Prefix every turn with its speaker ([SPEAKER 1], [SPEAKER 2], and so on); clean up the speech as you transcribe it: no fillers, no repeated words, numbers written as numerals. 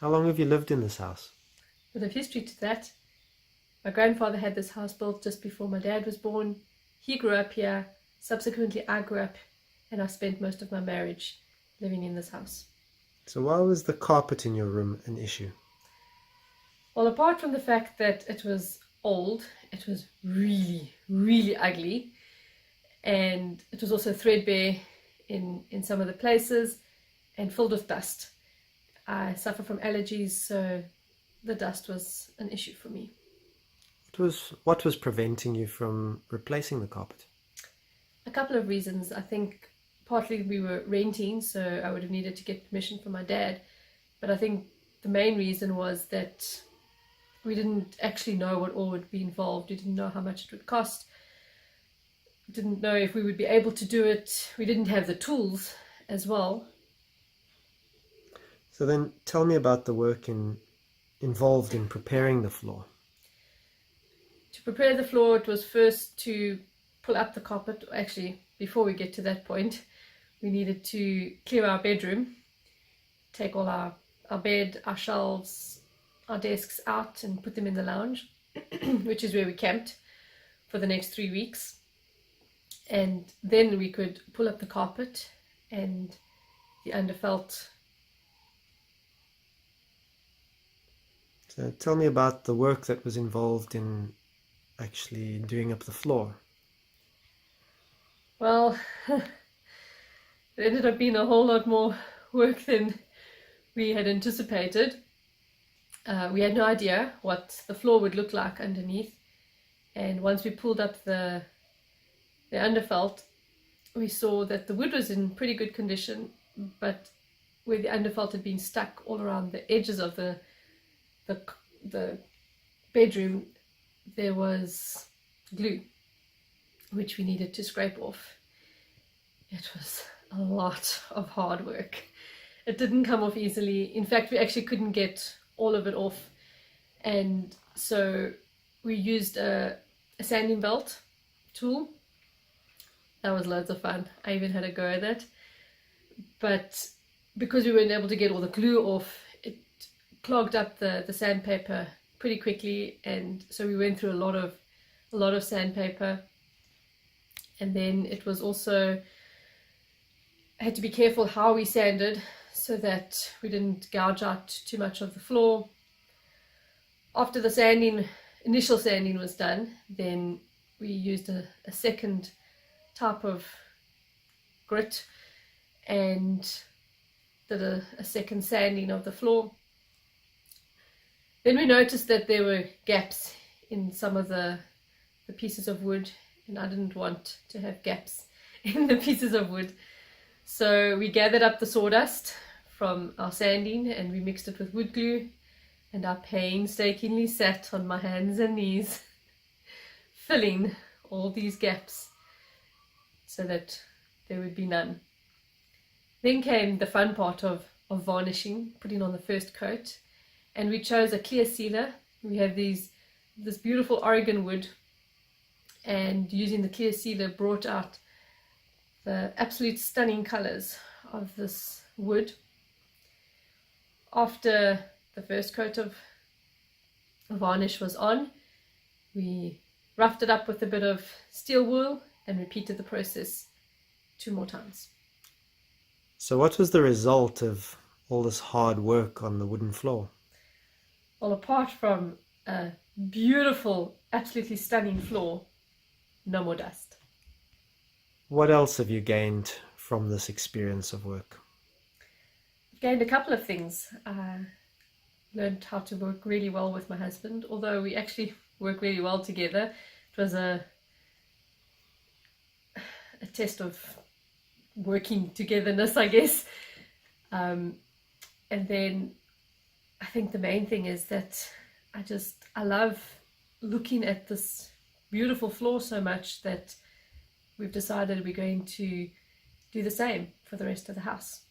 [SPEAKER 1] How long have you lived in this house?
[SPEAKER 2] Bit of history to that. My grandfather had this house built just before my dad was born. He grew up here. Subsequently, I grew up, and I spent most of my marriage living in this house.
[SPEAKER 1] So why was the carpet in your room an issue?
[SPEAKER 2] Well, apart from the fact that it was old, it was really, really ugly. And it was also threadbare in some of the places and filled with dust. I suffer from allergies, so the dust was an issue for me.
[SPEAKER 1] What was preventing you from replacing the carpet?
[SPEAKER 2] A couple of reasons. I think partly we were renting, so I would have needed to get permission from my dad. But I think the main reason was that we didn't actually know what all would be involved. We didn't know how much it would cost. Didn't know if we would be able to do it. We didn't have the tools as well.
[SPEAKER 1] So then tell me about the work involved in preparing the floor.
[SPEAKER 2] To prepare the floor, it was first to pull up the carpet. Actually, before we get to that point, we needed to clear our bedroom, take all our bed, our shelves, our desks out and put them in the lounge, which is where we camped for the next 3 weeks. And then we could pull up the carpet and the underfelt.
[SPEAKER 1] So tell me about the work that was involved in actually doing up the floor.
[SPEAKER 2] Well, it ended up being a whole lot more work than we had anticipated. We had no idea what the floor would look like underneath. And once we pulled up the underfelt, we saw that the wood was in pretty good condition, but where the underfelt had been stuck all around the edges of the bedroom, there was glue, which we needed to scrape off. It was a lot of hard work. It didn't come off easily. In fact, we actually couldn't get all of it off. And so we used a sanding belt tool. That was loads of fun. I even had a go at it. But because we weren't able to get all the glue off, it clogged up the sandpaper pretty quickly, and so we went through a lot of sandpaper. And then it was also, I had to be careful how we sanded so that we didn't gouge out too much of the floor. After the initial sanding was done, then we used a second type of grit and did a second sanding of the floor. Then we noticed that there were gaps in some of the pieces of wood, and I didn't want to have gaps in the pieces of wood. So we gathered up the sawdust from our sanding and we mixed it with wood glue, and I painstakingly sat on my hands and knees filling all these gaps so that there would be none. Then came the fun part of varnishing, putting on the first coat. And we chose a clear sealer. We have this beautiful Oregon wood, and using the clear sealer brought out the absolute stunning colors of this wood. After the first coat of varnish was on, we roughed it up with a bit of steel wool and repeated the process 2 more times.
[SPEAKER 1] So what was the result of all this hard work on the wooden floor?
[SPEAKER 2] Well, apart from a beautiful, absolutely stunning floor, no more dust.
[SPEAKER 1] What else have you gained from this experience of work?
[SPEAKER 2] I've gained a couple of things. I learned how to work really well with my husband, although we actually work really well together. It was a test of working togetherness, I guess. And then I think the main thing is that I love looking at this beautiful floor so much that we've decided we're going to do the same for the rest of the house.